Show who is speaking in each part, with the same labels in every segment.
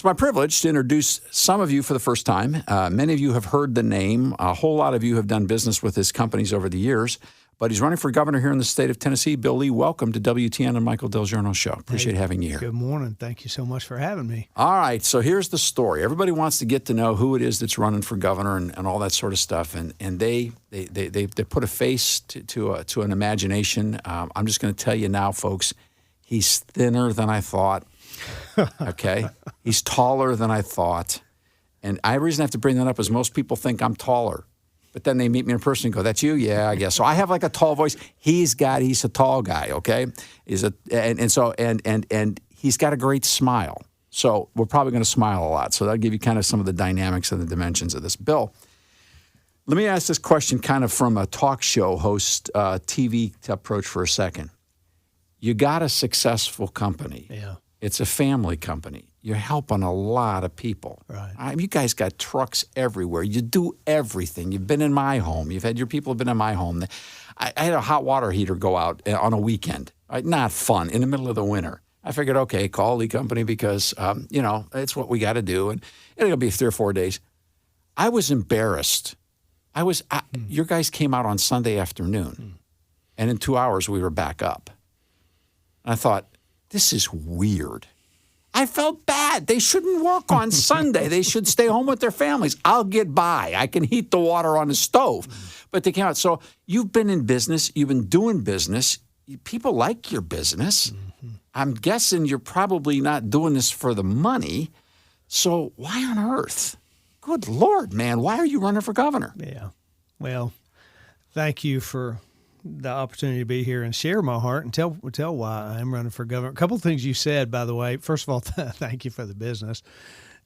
Speaker 1: It's my privilege to introduce some of you for the first time. Many of you have heard the name. A whole lot of you have done business with his companies over the years. But he's running for governor here in the state of Tennessee. Bill Lee, welcome to WTN and Michael Del Giorno's show. Appreciate having you here.
Speaker 2: Good morning. Thank you so much for having me.
Speaker 1: All right, so here's the story. Everybody wants to get to know who it is that's running for governor and all that sort of stuff. And they put a face to an imagination. I'm just going to tell you now, folks, he's thinner than I thought. Okay? He's taller than I thought. And the reason I have to bring that up is most people think I'm taller. But then they meet me in person and go, "That's you?" "Yeah, I guess." So I have like a tall voice. He's a tall guy, okay? And he's got a great smile. So we're probably going to smile a lot. So that'll give you kind of some of the dynamics and the dimensions of this. Bill, let me ask this question kind of from a talk show host TV approach for a second. You got a successful company.
Speaker 2: Yeah.
Speaker 1: It's a family company. You're helping a lot of people.
Speaker 2: Right.
Speaker 1: You guys got trucks everywhere. You do everything. You've been in my home. Your people have been in my home. I had a hot water heater go out on a weekend. Right? Not fun, in the middle of the winter. I figured, okay, call the company because, it's what we got to do. And it'll be 3 or 4 days. I was embarrassed. Your guys came out on Sunday afternoon. And in 2 hours, we were back up. And I thought, this is weird. I felt bad. They shouldn't work on Sunday. They should stay home with their families. I'll get by. I can heat the water on the stove. But they came out. So you've been in business. You've been doing business. People like your business. I'm guessing you're probably not doing this for the money. So why on earth? Good Lord, man. Why are you running for governor?
Speaker 2: Yeah. Well, thank you for the opportunity to be here and share my heart and tell why I'm running for governor. A couple of things you said, by the way. First of all, thank you for the business.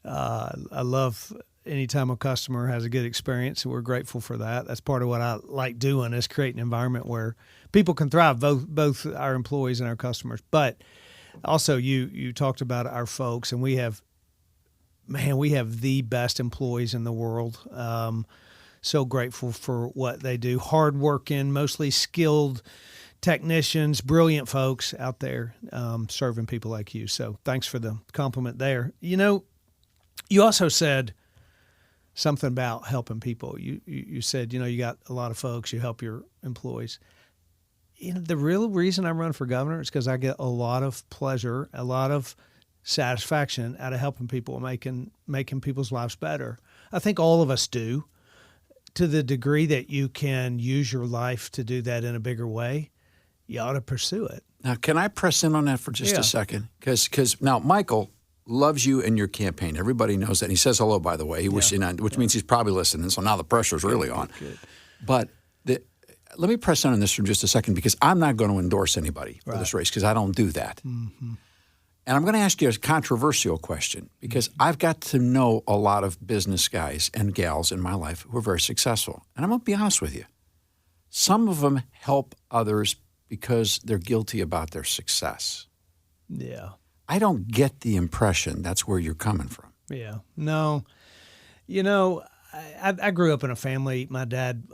Speaker 2: I love anytime a customer has a good experience, and we're grateful for that. That's part of what I like doing is create an environment where people can thrive, both our employees and our customers. But also, you talked about our folks, and we have the best employees in the world. So grateful for what they do. Hardworking, mostly skilled technicians, brilliant folks out there serving people like you. So thanks for the compliment there. You also said something about helping people. You said, you got a lot of folks, you help your employees. The real reason I run for governor is because I get a lot of pleasure, a lot of satisfaction out of helping people, making people's lives better. I think all of us do. To the degree that you can use your life to do that in a bigger way, you ought to pursue it.
Speaker 1: Now, can I press in on that for just a second? Because now Michael loves you and your campaign. Everybody knows that. And he says hello, by the way, which means he's probably listening. So now the pressure's really on.
Speaker 2: Good.
Speaker 1: But let me press in on this for just a second because I'm not going to endorse anybody for this race because I don't do that.
Speaker 2: Mm-hmm.
Speaker 1: And I'm going to ask you a controversial question because I've got to know a lot of business guys and gals in my life who are very successful. And I'm going to be honest with you. Some of them help others because they're guilty about their success.
Speaker 2: Yeah.
Speaker 1: I don't get the impression that's where you're coming from.
Speaker 2: Yeah. No. I grew up in a family. My dad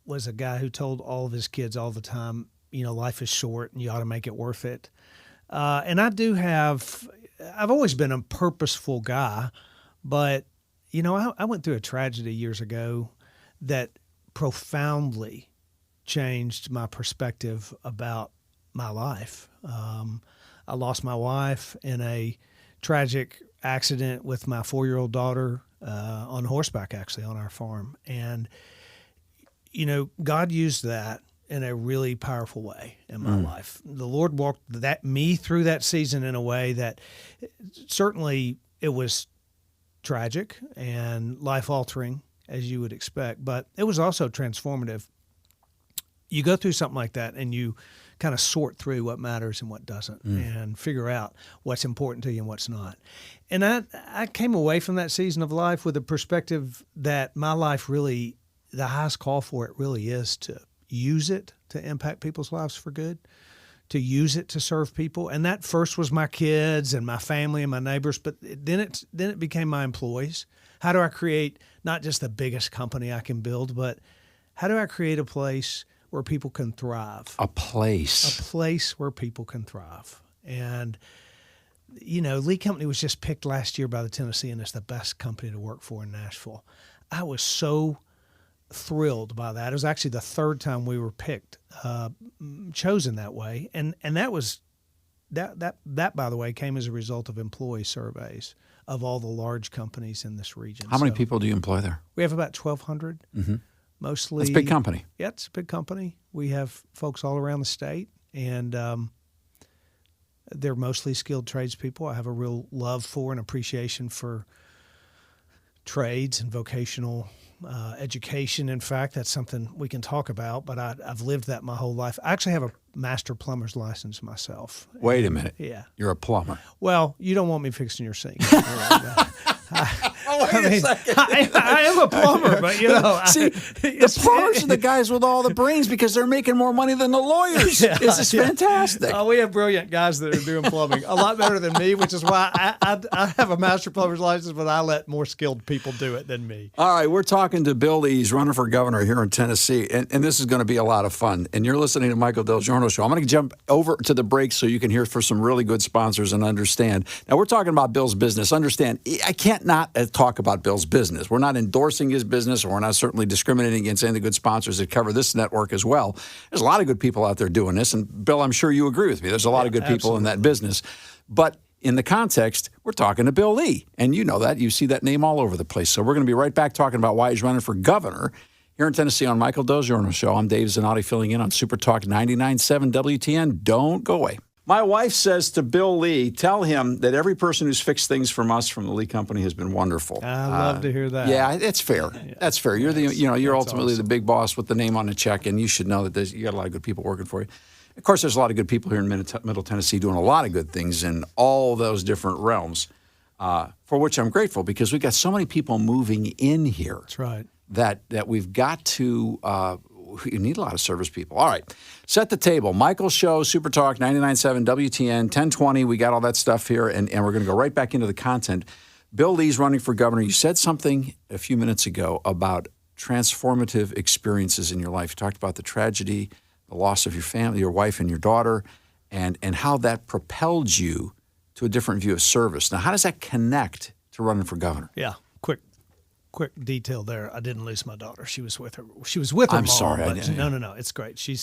Speaker 2: was a guy who told all of his kids all the time, life is short and you ought to make it worth it. And I've always been a purposeful guy, but, I went through a tragedy years ago that profoundly changed my perspective about my life. I lost my wife in a tragic accident with my 4-year-old daughter on horseback, actually, on our farm. And, God used that in a really powerful way in my life. The Lord walked me through that season in a way that certainly it was tragic and life-altering, as you would expect, but it was also transformative. You go through something like that and you kind of sort through what matters and what doesn't and figure out what's important to you and what's not. And I came away from that season of life with a perspective that my life really, the highest call for it really is to use it to impact people's lives for good, to use it to serve people. And that first was my kids and my family and my neighbors, but then it became my employees. How do I create not just the biggest company I can build, but how do I create a place where people can thrive?
Speaker 1: A place
Speaker 2: where people can thrive. And Lee Company was just picked last year by the Tennessean as the best company to work for in Nashville. I was so thrilled by that. It was actually the third time we were picked, chosen that way, and that was that by the way came as a result of employee surveys of all the large companies in this region.
Speaker 1: How many people do you employ there?
Speaker 2: We have about 1,200, mostly.
Speaker 1: It's a big company.
Speaker 2: Yeah, it's a big company. We have folks all around the state, and they're mostly skilled tradespeople. I have a real love for and appreciation for trades and vocational education. In fact, that's something we can talk about, but I've lived that my whole life. I actually have a master plumber's license myself.
Speaker 1: Wait a minute.
Speaker 2: Yeah.
Speaker 1: You're a plumber.
Speaker 2: Well, you don't want me fixing your sink.
Speaker 1: Wait a second.
Speaker 2: I am a plumber, but
Speaker 1: See, the plumbers are the guys with all the brains because they're making more money than the lawyers. This is fantastic.
Speaker 2: We have brilliant guys that are doing plumbing a lot better than me, which is why I have a master plumber's license, but I let more skilled people do it than me.
Speaker 1: All right, we're talking to Bill Lee. He's running for governor here in Tennessee, and this is going to be a lot of fun. And you're listening to Michael Del Giorno Show. I'm going to jump over to the break so you can hear for some really good sponsors and understand. Now, we're talking about Bill's business. Understand, I can't not talk about Bill's business. We're not endorsing his business, or we're not certainly discriminating against any of the good sponsors that cover this network as well. There's a lot of good people out there doing this, and Bill, I'm sure you agree with me. There's a lot of good people in that business. But in the context, we're talking to Bill Lee, and you know that. You see that name all over the place. So we're going to be right back talking about why he's running for governor here in Tennessee on Michael Del Giorno Show. I'm David Zanotti filling in on Super Talk 99.7 WTN. Don't go away. My wife says to Bill Lee, tell him that every person who's fixed things from us from the Lee Company has been wonderful.
Speaker 2: I love to hear that.
Speaker 1: Yeah, it's fair. Yeah. That's fair. You're you're ultimately awesome. The big boss with the name on the check, and you should know that you got a lot of good people working for you. Of course, there's a lot of good people here in Middle Tennessee doing a lot of good things in all those different realms, for which I'm grateful because we've got so many people moving in here.
Speaker 2: That's right.
Speaker 1: That we've got to. You need a lot of service people. All right. Set the table. Michael Show, Super Talk, 99.7 WTN, 1020. We got all that stuff here, and we're going to go right back into the content. Bill Lee's running for governor. You said something a few minutes ago about transformative experiences in your life. You talked about the tragedy, the loss of your family, your wife and your daughter, and how that propelled you to a different view of service. Now, how does that connect to running for governor?
Speaker 2: Yeah. Quick detail there. I didn't lose my daughter. She was with her. She was with her
Speaker 1: I'm
Speaker 2: mom.
Speaker 1: Sorry.
Speaker 2: But no. It's great. She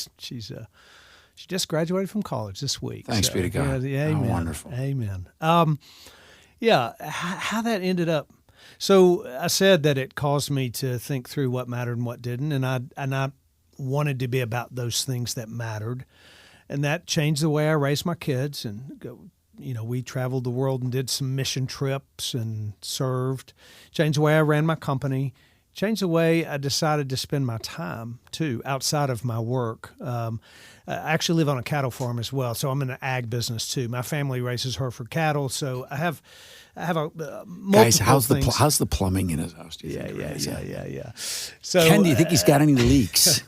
Speaker 2: just graduated from college this week.
Speaker 1: Thanks be to God.
Speaker 2: Yeah, amen.
Speaker 1: Oh, wonderful.
Speaker 2: Amen. How that ended up. So I said that it caused me to think through what mattered and what didn't, and I wanted to be about those things that mattered, and that changed the way I raised my kids and go. We traveled the world and did some mission trips and served, changed the way I ran my company, changed the way I decided to spend my time, too, outside of my work. I actually live on a cattle farm as well, so I'm in the ag business, too. My family raises Hereford cattle, so I have a
Speaker 1: guys. How's the plumbing in his house? Do you think?
Speaker 2: Yeah. So,
Speaker 1: Ken, do you think he's got any leaks?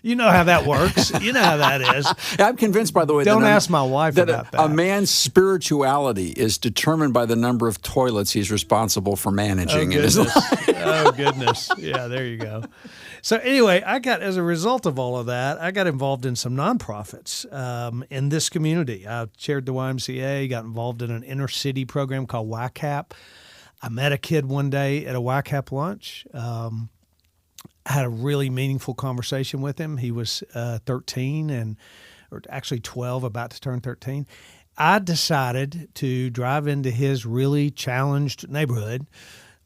Speaker 2: You know how that works. You know how that is.
Speaker 1: I'm convinced, by the way.
Speaker 2: Don't ask my wife about that.
Speaker 1: A man's spirituality is determined by the number of toilets he's responsible for managing in his life.
Speaker 2: Oh goodness. Yeah, there you go. So anyway, as a result of all of that, I got involved in some nonprofits in this community. I chaired the YMCA, got involved in an inner city program called YCAP. I met a kid one day at a YCAP lunch. I had a really meaningful conversation with him. He was 13 or actually 12, about to turn 13. I decided to drive into his really challenged neighborhood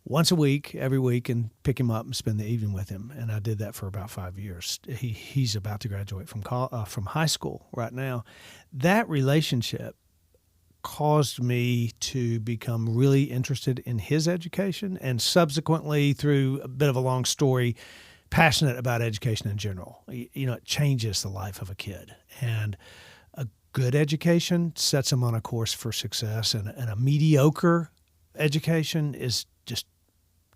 Speaker 2: once a week, every week, and pick him up and spend the evening with him. And I did that for about 5 years. He's about to graduate from high school right now. That relationship caused me to become really interested in his education, and subsequently, through a bit of a long story, passionate about education in general. It changes the life of a kid. And a good education sets them on a course for success, and a mediocre education is just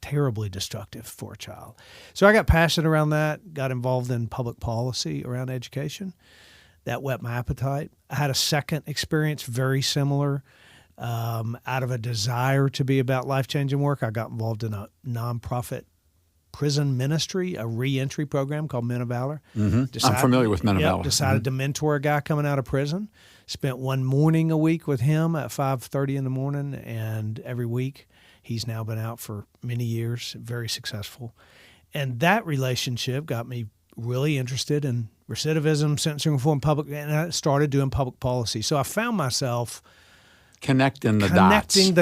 Speaker 2: terribly destructive for a child. So I got passionate around that, got involved in public policy around education. That whet my appetite. I had a second experience very similar. Out of a desire to be about life-changing work, I got involved in a nonprofit prison ministry, a reentry program called Men of Valor.
Speaker 1: I'm familiar with Men of Valor.
Speaker 2: Decided to mentor a guy coming out of prison. Spent one morning a week with him at 5:30 in the morning, and every week. He's now been out for many years, very successful. And that relationship got me really interested in recidivism, sentencing reform, and I started doing public policy. So I found myself
Speaker 1: connecting the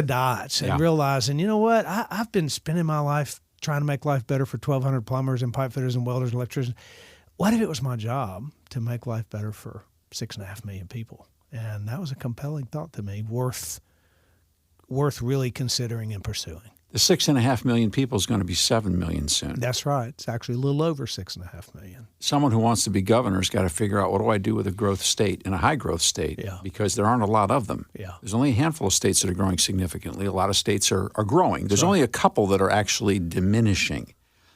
Speaker 2: dots and realizing, you know what, I've been spending my life trying to make life better for 1,200 plumbers and pipe fitters and welders and electricians. What if it was my job to make life better for 6.5 million people? And that was a compelling thought to me, worth really considering and pursuing.
Speaker 1: The 6.5 million people is going to be 7 million soon.
Speaker 2: That's right. It's actually a little over 6.5 million.
Speaker 1: Someone who wants to be governor has got to figure out, what do I do with a growth state and a high growth state?
Speaker 2: Yeah.
Speaker 1: Because there aren't a lot of them.
Speaker 2: Yeah.
Speaker 1: There's only a handful of states that are growing significantly. A lot of states are growing. There's only a couple that are actually diminishing.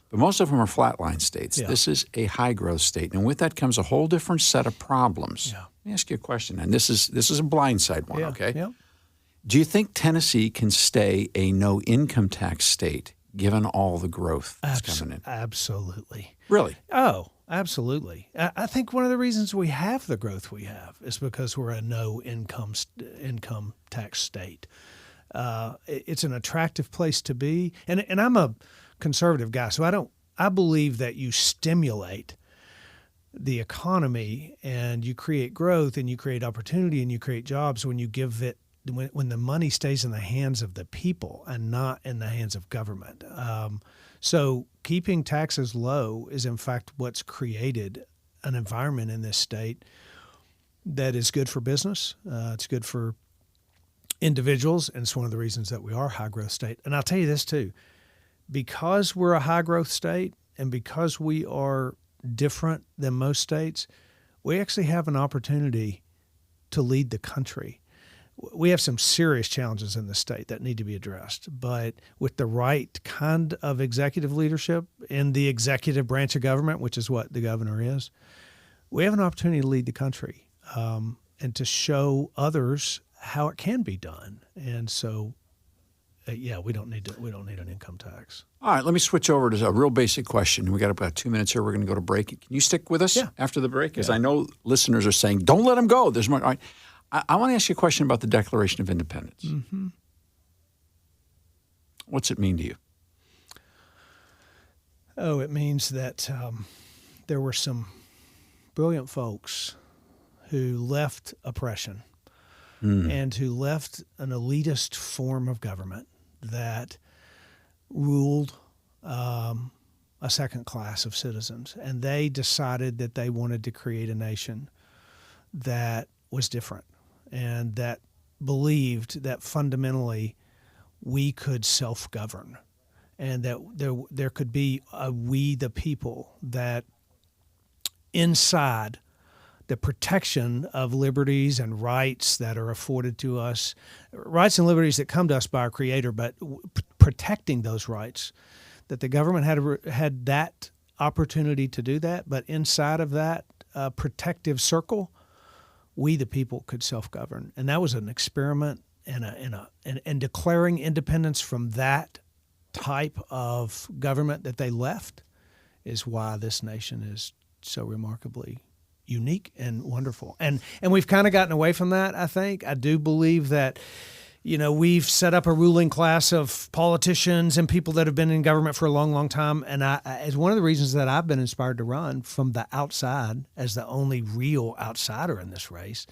Speaker 1: But most of them are flatline states.
Speaker 2: Yeah.
Speaker 1: This is a high growth state. And with that comes a whole different set of problems.
Speaker 2: Yeah.
Speaker 1: Let me ask you a question. And this is a blindside one, okay?
Speaker 2: Yeah.
Speaker 1: Do you think Tennessee can stay a no-income tax state given all the growth that's coming in?
Speaker 2: Absolutely.
Speaker 1: Really?
Speaker 2: Oh, absolutely. I think one of the reasons we have the growth we have is because we're a no-income tax state. It's an attractive place to be. And I'm a conservative guy, so I believe that you stimulate the economy and you create growth and you create opportunity and you create jobs when you give it, when the money stays in the hands of the people and not in the hands of government. So keeping taxes low is, in fact, what's created an environment in this state that is good for business. It's good for individuals, and it's one of the reasons that we are a high-growth state. And I'll tell you this, too. Because we're a high-growth state and because we are different than most states, we actually have an opportunity to lead the country. We have some serious challenges in the state that need to be addressed, but with the right kind of executive leadership in the executive branch of government, which is what the governor is, we have an opportunity to lead the country and to show others how it can be done. And so, we don't need an income tax.
Speaker 1: All right, let me switch over to a real basic question. We got about 2 minutes here. We're going to go to break. Can you stick with us after the break? Because I know listeners are saying, "Don't let them go." There's more. All right. I want to ask you a question about the Declaration of Independence. Mm-hmm. What's it mean to you?
Speaker 2: Oh, it means that there were some brilliant folks who left oppression and who left an elitist form of government that ruled a second class of citizens. And they decided that they wanted to create a nation that was different and that believed that fundamentally we could self-govern and that there could be a we the people, that inside the protection of liberties and rights that are afforded to us, rights and liberties that come to us by our Creator, but protecting those rights, that the government had that opportunity to do that, but inside of that protective circle, we the people could self-govern. And that was an experiment and declaring independence from that type of government that they left is why this nation is so remarkably unique and wonderful. And we've kind of gotten away from that, I think. I do believe that, we've set up a ruling class of politicians and people that have been in government for a long, long time. And as one of the reasons that I've been inspired to run from the outside as the only real outsider in this race,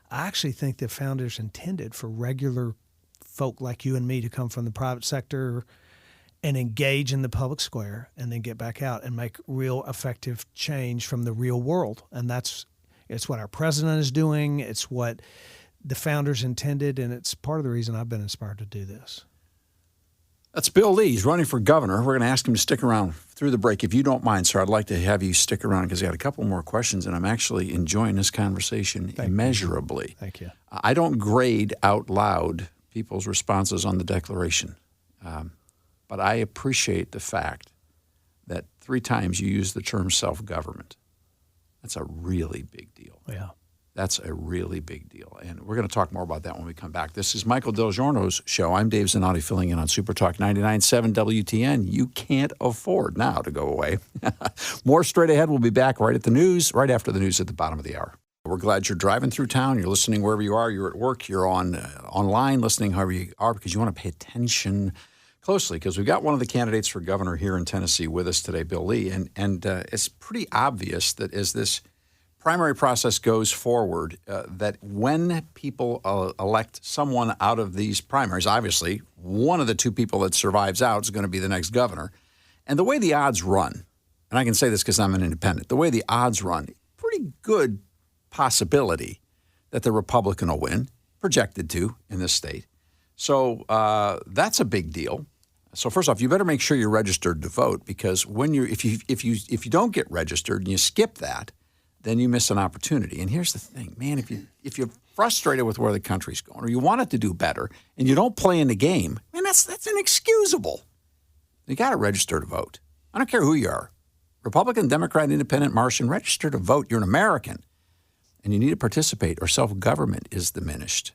Speaker 2: I actually think the founders intended for regular folk like you and me to come from the private sector and engage in the public square and then get back out and make real effective change from the real world. And it's what our president is doing. It's what the founders intended, and it's part of the reason I've been inspired to do this.
Speaker 1: That's Bill Lee. He's running for governor. We're going to ask him to stick around through the break. If you don't mind, sir, I'd like to have you stick around because I got a couple more questions, and I'm actually enjoying this conversation immeasurably.
Speaker 2: Thank you.
Speaker 1: I don't grade out loud people's responses on the Declaration, but I appreciate the fact that 3 times you use the term self-government. That's a really big deal.
Speaker 2: Yeah.
Speaker 1: That's a really big deal. And we're going to talk more about that when we come back. This is Michael Del Giorno's show. I'm Dave Zanotti filling in on Super Talk 99.7 WTN. You can't afford now to go away. More straight ahead. We'll be back right after the news at the bottom of the hour. We're glad you're driving through town. You're listening wherever you are. You're at work. You're online listening, however you are, because you want to pay attention closely, because we've got one of the candidates for governor here in Tennessee with us today, Bill Lee. And it's pretty obvious that as this primary process goes forward, that when people elect someone out of these primaries, obviously one of the two people that survives out is going to be the next governor. And the way the odds run, and I can say this because I'm an independent, the way the odds run, pretty good possibility that the Republican will win, projected to in this state. So that's a big deal. So first off, you better make sure you're registered to vote, because if you don't get registered and you skip that, then you miss an opportunity. And here's the thing, man, if you're frustrated with where the country's going, or you want it to do better, and you don't play in the game, man, that's inexcusable. You got to register to vote. I don't care who you are, Republican, Democrat, Independent, Martian, register to vote. You're an American, and you need to participate, or self-government is diminished.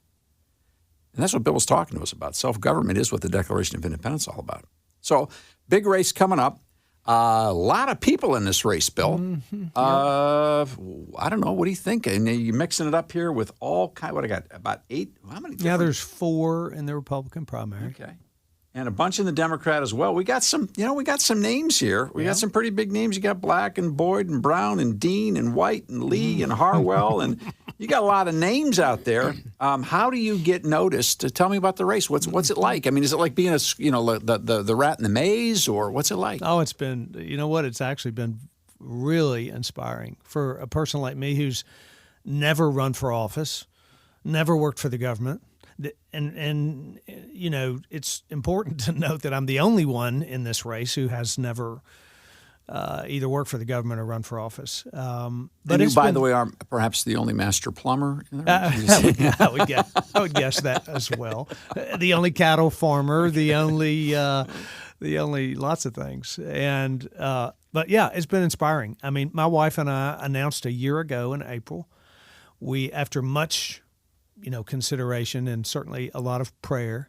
Speaker 1: And that's what Bill was talking to us about. Self-government is what the Declaration of Independence is all about. So, big race coming up. A lot of people in this race, Bill. Mm-hmm. I don't know. What do you think? And you're mixing it up here with all kind. What I got? About 8? How many?
Speaker 2: Yeah, there's 4 in the Republican primary.
Speaker 1: Okay, and a bunch in the Democrat as well. We got some. We got some names here. We got some pretty big names. You got Black and Boyd and Brown and Dean and White and Lee and Harwell, and you got a lot of names out there. How do you get noticed? Tell me about the race. What's it like? I mean, is it like being the rat in the maze, or what's it like?
Speaker 2: Oh, it's been, it's actually been really inspiring for a person like me who's never run for office, never worked for the government. And it's important to note that I'm the only one in this race who has never either worked for the government or run for office.
Speaker 1: But you, by the way, are perhaps the only master plumber in the race?
Speaker 2: I would guess that as well. The only cattle farmer, the only lots of things. And but yeah, it's been inspiring. I mean, my wife and I announced a year ago in April. We, after much consideration and certainly a lot of prayer,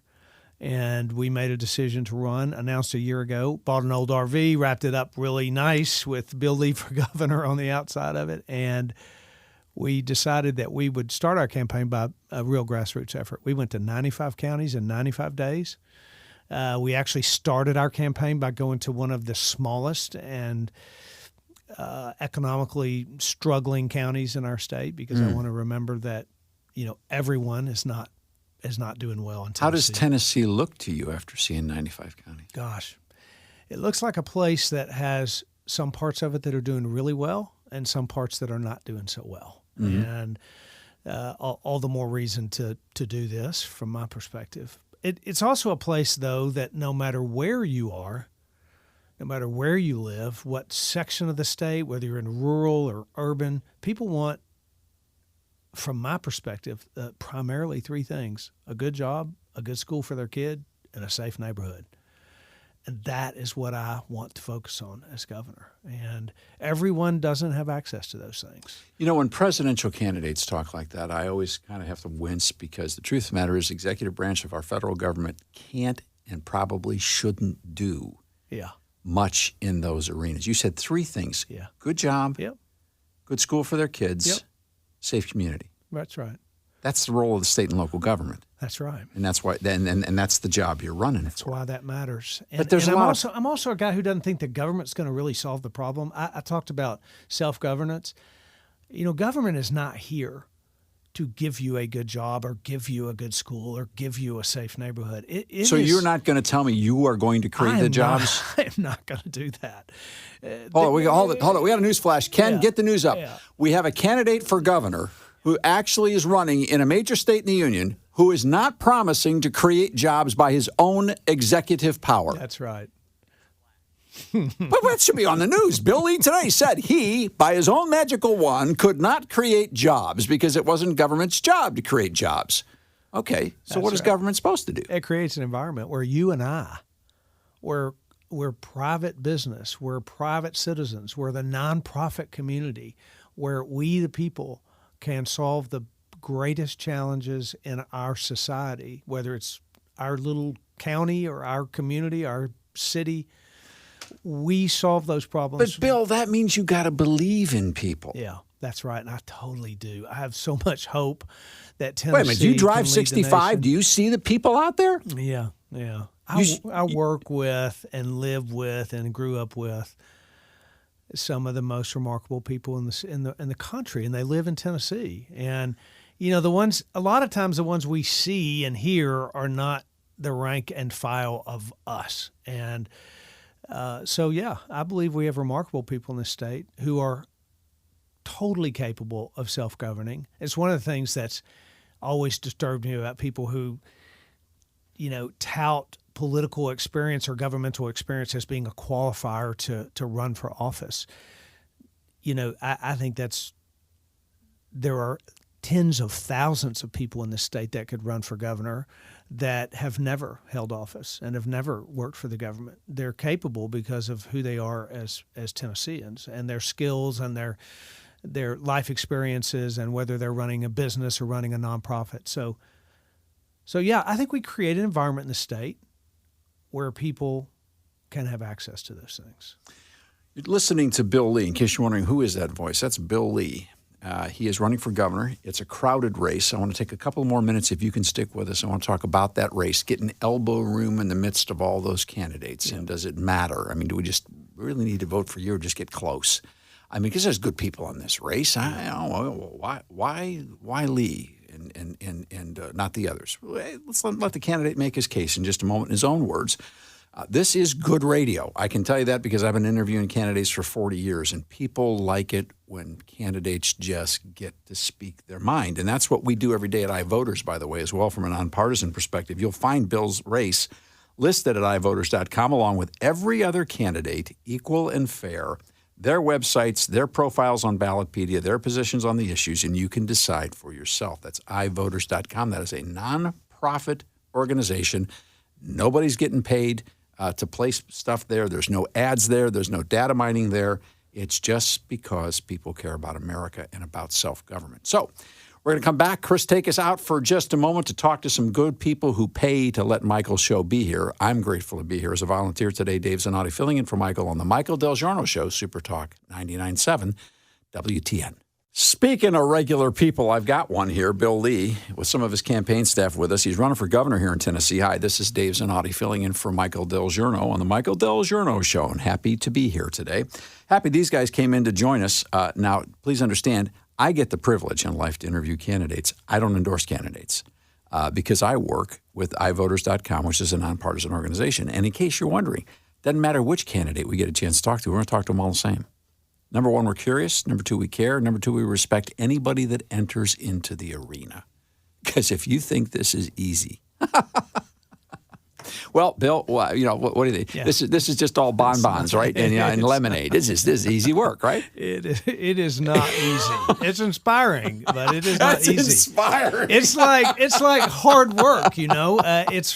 Speaker 2: and we made a decision to run, announced a year ago, bought an old RV, wrapped it up really nice with Bill Lee for governor on the outside of it, and we decided that we would start our campaign by a real grassroots effort. We went to 95 counties in 95 days. We actually started our campaign by going to one of the smallest and economically struggling counties in our state, because I want to remember that everyone is not doing well in Tennessee.
Speaker 1: How does Tennessee look to you after seeing 95 counties?
Speaker 2: Gosh, it looks like a place that has some parts of it that are doing really well and some parts that are not doing so well. Mm-hmm. And all the more reason to do this from my perspective. It's also a place, though, that no matter where you are, no matter where you live, what section of the state, whether you're in rural or urban, people want, from my perspective, primarily 3 things: a good job, a good school for their kid, and a safe neighborhood. And that is what I want to focus on as governor. And everyone doesn't have access to those things.
Speaker 1: When presidential candidates talk like that, I always kind of have to wince, because the truth of the matter is the executive branch of our federal government can't and probably shouldn't do much in those arenas. You said 3 things.
Speaker 2: Yeah.
Speaker 1: Good job, good school for their kids, safe community.
Speaker 2: That's right.
Speaker 1: That's the role of the state and local government.
Speaker 2: That's right.
Speaker 1: And that's why, and that's the job you're running.
Speaker 2: That's why that matters.
Speaker 1: But there's a lot
Speaker 2: I'm also a guy who doesn't think the government's going to really solve the problem. I talked about self-governance. Government is not here to give you a good job or give you a good school or give you a safe neighborhood.
Speaker 1: You're not going to tell me you are going to create the jobs?
Speaker 2: I am not going to do that.
Speaker 1: Hold on. We got a news flash. Ken, get the news up. Yeah. We have a candidate for governor who actually is running in a major state in the union who is not promising to create jobs by his own executive power.
Speaker 2: That's right.
Speaker 1: But that should be on the news. Bill Lee today said he, by his own magical wand, could not create jobs because it wasn't government's job to create jobs. Okay, so what is government supposed to do?
Speaker 2: It creates an environment where you and I, we're private business, we're private citizens, we're the nonprofit community, where we the people can solve the greatest challenges in our society, whether it's our little county or our community, our city, we solve those problems.
Speaker 1: But Bill, that means you got to believe in people.
Speaker 2: Yeah, that's right. And I totally do. I have so much hope that Tennessee.
Speaker 1: Wait a minute, do you drive
Speaker 2: can lead the
Speaker 1: 65?
Speaker 2: nation.
Speaker 1: Do you see the people out there?
Speaker 2: Yeah. I work with and live with and grew up with some of the most remarkable people in the country, and they live in Tennessee. And the ones, a lot of times the ones we see and hear are not the rank and file of us. And so I believe we have remarkable people in this state who are totally capable of self-governing. It's one of the things that's always disturbed me about people who, tout political experience or governmental experience as being a qualifier to run for office. I think there are tens of thousands of people in this state that could run for governor that have never held office and have never worked for the government. They're capable because of who they are as Tennesseans and their skills and their life experiences and whether they're running a business or running a nonprofit. So I think we create an environment in the state where people can have access to those things.
Speaker 1: You're listening to Bill Lee. In case you're wondering who is that voice, that's Bill Lee. He is running for governor. It's a crowded race. I want to take a couple more minutes if you can stick with us. I want to talk about that race, getting elbow room in the midst of all those candidates. And does it matter? I mean, do we just really need to vote for you or just get close? I mean, because there's good people in this race. Why Lee and not the others? Let's let the candidate make his case in just a moment in his own words. This is good radio. I can tell you that because I've been interviewing candidates for 40 years, and people like it when candidates just get to speak their mind. And that's what we do every day at iVoters, by the way, as well, from a nonpartisan perspective. You'll find Bill's race listed at iVoters.com, along with every other candidate, equal and fair, their websites, their profiles on Ballotpedia, their positions on the issues, and you can decide for yourself. That's iVoters.com. That is a nonprofit organization. Nobody's getting paid to place stuff there. There's no ads there. There's no data mining there. It's just because people care about America and about self-government. So we're going to come back. Chris, take us out for just a moment to talk to some good people who pay to let Michael's show be here. I'm grateful to be here as a volunteer today. Dave Zanotti filling in for Michael on the Michael Del Giorno Show, Super Talk 99.7 WTN. Speaking of regular people, I've got one here, Bill Lee, with some of his campaign staff with us. He's running for governor here in Tennessee. Hi, this is Dave Zanotti filling in for Michael Del Giorno on the Michael Del Giorno Show, and happy to be here today. Happy these guys came in to join us. Now, please understand, I get the privilege in life to interview candidates. I don't endorse candidates because I work with iVoters.com, which is a nonpartisan organization. And in case you're wondering, doesn't matter which candidate we get a chance to talk to, we're going to talk to them all the same. Number one, we're curious. Number two, we care. Number two, we respect anybody that enters into the arena. Because if you think this is easy, well, Bill, what do you think? Yeah. This is just all bonbons, right? And lemonade. This is easy work, right?
Speaker 2: It is not easy. It's inspiring, but it is not easy.
Speaker 1: That's inspiring.
Speaker 2: It's like hard work. It's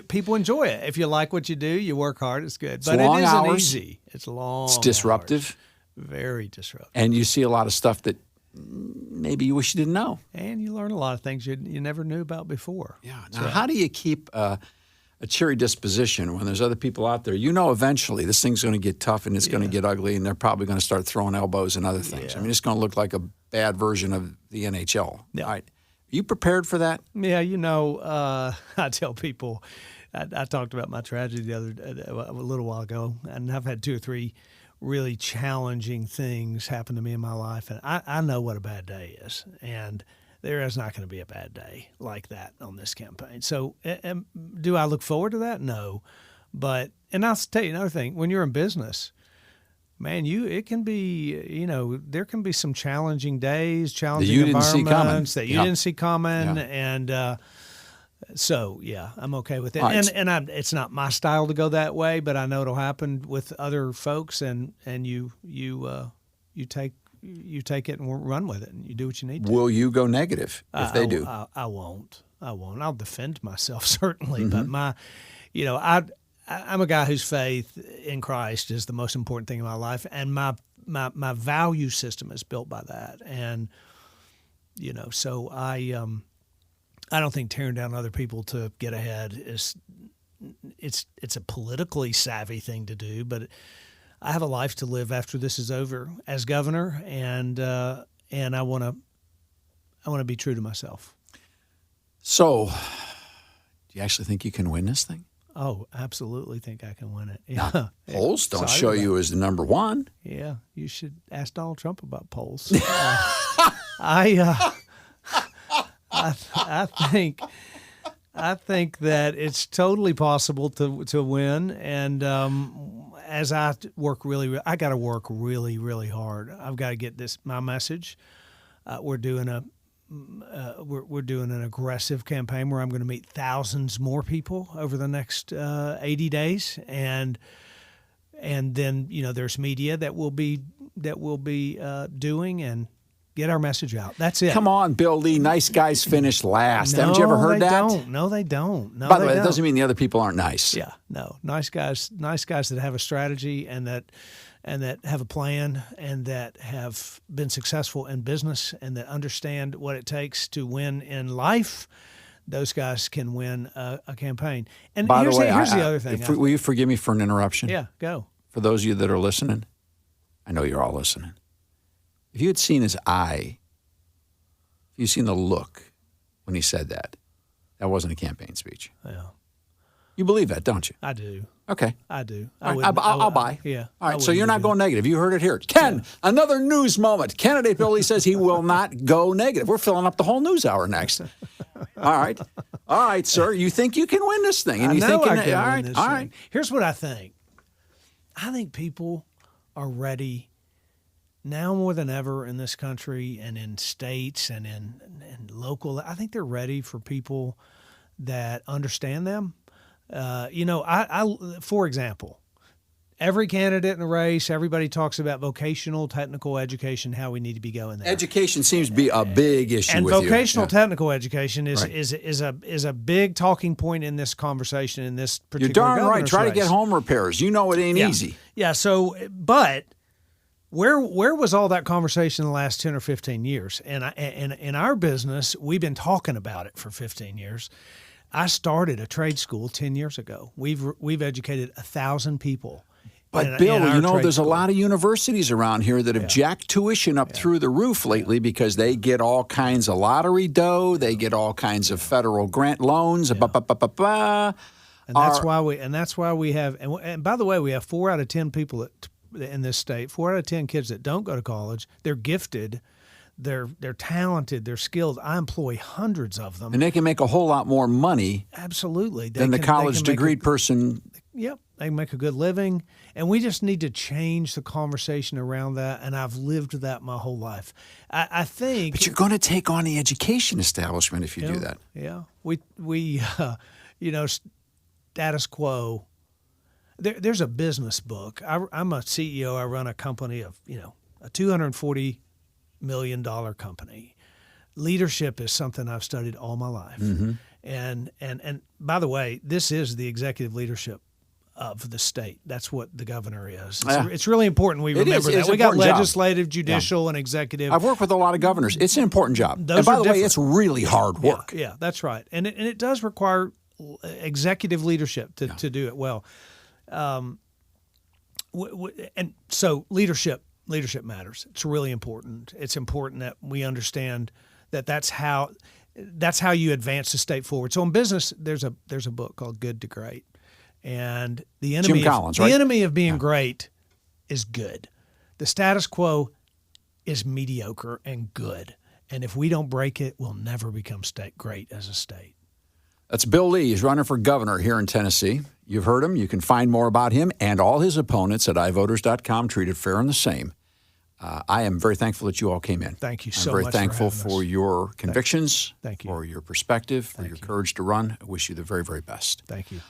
Speaker 2: people enjoy it. If you like what you do, you work hard. It's good, but it isn't easy. It's long.
Speaker 1: It's disruptive.
Speaker 2: Hours. Very disruptive.
Speaker 1: And you see a lot of stuff that maybe you wish you didn't know.
Speaker 2: And you learn a lot of things you never knew about before.
Speaker 1: Yeah. Now, how do you keep a cheery disposition when there's other people out there? Eventually this thing's going to get tough and it's going to get ugly, and they're probably going to start throwing elbows and other things.
Speaker 2: Yeah.
Speaker 1: I mean, it's going to look like a bad version of the NHL.
Speaker 2: Yeah.
Speaker 1: Right? Are you prepared for that?
Speaker 2: Yeah, I tell people, I talked about my tragedy a little while ago, and I've had 2 or 3 really challenging things happen to me in my life, and I know what a bad day is, and there is not going to be a bad day like that on this campaign. So do I look forward to that? No. And I'll tell you another thing. When you're in business, man, it can be, there can be some challenging days, challenging environments that you didn't see coming. And so, yeah, I'm okay with it. Right. And it's not my style to go that way, but I know it'll happen with other folks, and you take it and run with it, and you do what you need to.
Speaker 1: Will you go negative if they do?
Speaker 2: I won't. I'll defend myself, certainly, but I'm a guy whose faith in Christ is the most important thing in my life, and my value system is built by that. And So I don't think tearing down other people to get ahead is it's a politically savvy thing to do, but I have a life to live after this is over as governor, and I want to be true to myself.
Speaker 1: So, do you actually think you can win this thing?
Speaker 2: Oh, absolutely think I can win it. Yeah.
Speaker 1: Now, polls don't show you as the number one.
Speaker 2: Yeah, you should ask Donald Trump about polls. I think that it's totally possible to win, and as I work I got to work really, really hard. I've got to get my message. We're doing an aggressive campaign where I'm going to meet thousands more people over the next 80 days, and then there's media that will be doing and get our message out. That's it.
Speaker 1: Come on, Bill Lee. Nice guys finish last. Haven't you ever heard that?
Speaker 2: No, they don't. No,
Speaker 1: By the way, that doesn't mean the other people aren't nice.
Speaker 2: Yeah, no. Nice guys that have a strategy and that have a plan and that have been successful in business and that understand what it takes to win in life. Those guys can win a campaign. And
Speaker 1: by the way,
Speaker 2: here's the other thing.
Speaker 1: Will you forgive me for an interruption?
Speaker 2: Yeah, go.
Speaker 1: For those of you that are listening, I know you're all listening. If you had seen his eye, if you'd seen the look when he said that wasn't a campaign speech.
Speaker 2: Yeah.
Speaker 1: You believe that, don't you?
Speaker 2: I do.
Speaker 1: Okay.
Speaker 2: I do.
Speaker 1: I'll buy.
Speaker 2: Yeah.
Speaker 1: All right, so you're not going negative. You heard it here. Ken, another news moment. Candidate Bill Lee says he will not go negative. We're filling up the whole news hour next. All right, sir. You think you can win this thing? And you think
Speaker 2: I can
Speaker 1: all
Speaker 2: win
Speaker 1: right,
Speaker 2: this
Speaker 1: all
Speaker 2: thing.
Speaker 1: right.
Speaker 2: Here's what I think. I think people are ready now more than ever in this country and in states and in local. I think they're ready for people that understand them. For example, every candidate in the race, everybody talks about vocational technical education, how we need to be going there.
Speaker 1: Education seems to be a big issue
Speaker 2: and
Speaker 1: with you.
Speaker 2: vocational technical education is
Speaker 1: Right.
Speaker 2: is a big talking point in this conversation in this particular.
Speaker 1: You're darn right.
Speaker 2: governor's
Speaker 1: Try to
Speaker 2: race.
Speaker 1: get home repairs. You know it ain't easy.
Speaker 2: Yeah. So, but where was all that conversation in the last 10 or 15 years? And in our business, we've been talking about it for 15 years. I started a trade school 10 years ago. We've educated 1,000 people.
Speaker 1: But Bill, there's a lot of universities around here that have jacked tuition up through the roof lately because they get all kinds of lottery dough. They get all kinds of federal grant loans.
Speaker 2: And that's why we have. And by the way, we have 4 out of 10 people in this state. 4 out of 10 kids that don't go to college. They're gifted. They're talented. They're skilled. I employ hundreds of them,
Speaker 1: and they can make a whole lot more money.
Speaker 2: Absolutely,
Speaker 1: than the college degreed person.
Speaker 2: Yep, they can make a good living, and we just need to change the conversation around that. And I've lived that my whole life. I think.
Speaker 1: But you're going to take on the education establishment if you do that.
Speaker 2: Yeah, we status quo. There's a business book. I'm a CEO. I run a company of a $240 million company. Leadership is something I've studied all my life.
Speaker 1: Mm-hmm.
Speaker 2: And by the way, this is the executive leadership of the state. That's what the governor is. It's really important we remember that. We got legislative, judicial, and executive.
Speaker 1: I've worked with a lot of governors. It's an important job.
Speaker 2: Those
Speaker 1: and by
Speaker 2: are
Speaker 1: the
Speaker 2: different.
Speaker 1: way, it's really hard work.
Speaker 2: Yeah, that's right. And it does require executive leadership to do it well. And so leadership matters. It's really important. It's important that we understand that that's how you advance the state forward. So in business, there's a book called Good to Great, and the enemy of being great is good. The status quo is mediocre and good, and if we don't break it, we'll never become great as a state.
Speaker 1: That's Bill Lee. He's running for governor here in Tennessee. You've heard him. You can find more about him and all his opponents at ivoters.com, treated fair and the same. I am very thankful that you all came in.
Speaker 2: Thank you so
Speaker 1: much. I'm very thankful
Speaker 2: for
Speaker 1: for your convictions,
Speaker 2: Thank you.
Speaker 1: for your perspective, for your courage to run. I wish you the very, very best.
Speaker 2: Thank you.